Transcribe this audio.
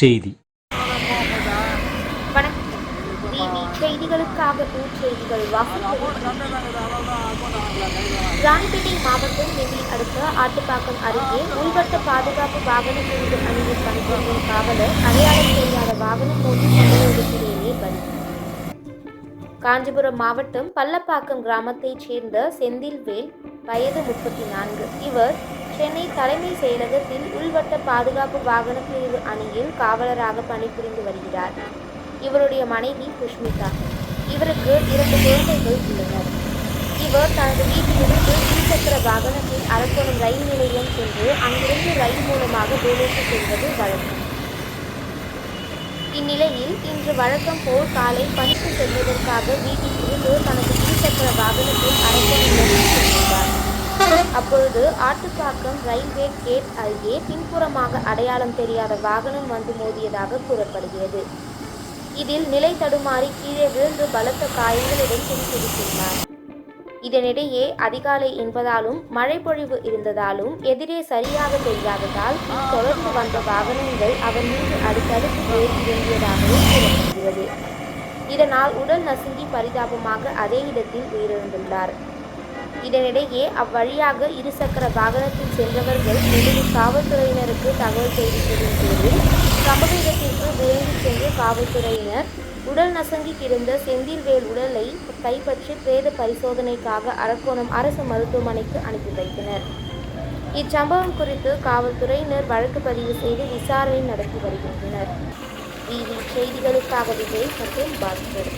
செய்தி. வணக்கம். டிவி செய்திகளுக்காக செய்திகள் ராணிப்பேட்டை மாவட்டம் நெல்லி அடுத்த ஆட்டுப்பாக்கம் அருகே உள்வட்ட பாதுகாப்பு வாகன பிரிவு அணியில் பணிபுரியும் காவலர் அடையாளம் தெரியாத வாகனம் மோதி சம்பவ இடத்திலேயே பலி. காஞ்சிபுரம் மாவட்டம் பள்ளப்பாக்கம் கிராமத்தைச் சேர்ந்த செந்தில்வேல், வயது 34. இவர் சென்னை தலைமை செயலகத்தில் உள்வட்ட பாதுகாப்பு வாகன பிரிவு அணியில் காவலராக பணிபுரிந்து வருகிறார். இவருடைய மனைவி புஷ்மிதா. இவருக்கு 2 குழந்தைகள் உள்ளனர். இவர் தனது வீட்டிலிருந்து இருசக்கர வாகனத்தில் அரக்கோணம் ரயில் நிலையம் சென்று அங்கிருந்து ரயில் மூலமாக வேலைக்கு செல்வது வழக்கம். இந்நிலையில் இன்று வழக்கம் போல் காலை பணிக்கு செல்வதற்காக வீட்டில் இருந்து தனது இருசக்கர வாகனத்தில் அரக்கோணம் நோக்கி சென்றார். அப்பொழுது ஆட்டுப்பாக்கம் ரயில்வே கேட் அருகே பின்புறமாக அடையாளம் தெரியாத வாகனம் வந்து மோதியதாக கூறப்படுகிறது. இதில் நிலை தடுமாறி கீழே விழுந்து பலத்த காயங்களுடன் துடிதுடித்துள்ளார். இதனிடையே அதிகாலை என்பதாலும் மழை பொழிவு இருந்ததாலும் எதிரே சரியாக தெரியாததால் தொடர்ந்து வந்த வாகனங்கள் அவர் மீது அடுத்தடுத்து ஏறி இறங்கியதாகவும் கூறப்படுகிறது. இதனால் உடல் நசுங்கி பரிதாபமாக அதே இடத்தில் உயிரிழந்துள்ளார். இதனிடையே அவ்வழியாக இருசக்கர வாகனத்தில் சென்றவர்கள் நெல்லை காவல்துறையினருக்கு தகவல் தெரிவித்ததின் பேரில் சம்பவ இடத்திற்கு விரைந்து சென்று காவல்துறையினர் உடல் நசுங்கி கிடந்த செந்தில்வேல் உடலை கைப்பற்றி பிரேத பரிசோதனைக்காக அரக்கோணம் அரசு மருத்துவமனைக்கு அனுப்பி வைத்தனர். இச்சம்பவம் குறித்து காவல்துறையினர் வழக்கு பதிவு செய்து விசாரணை நடத்தி வருகின்றனர். டிவி செய்திகளுக்காக விஜய் மற்றும் பாஸ்கர்.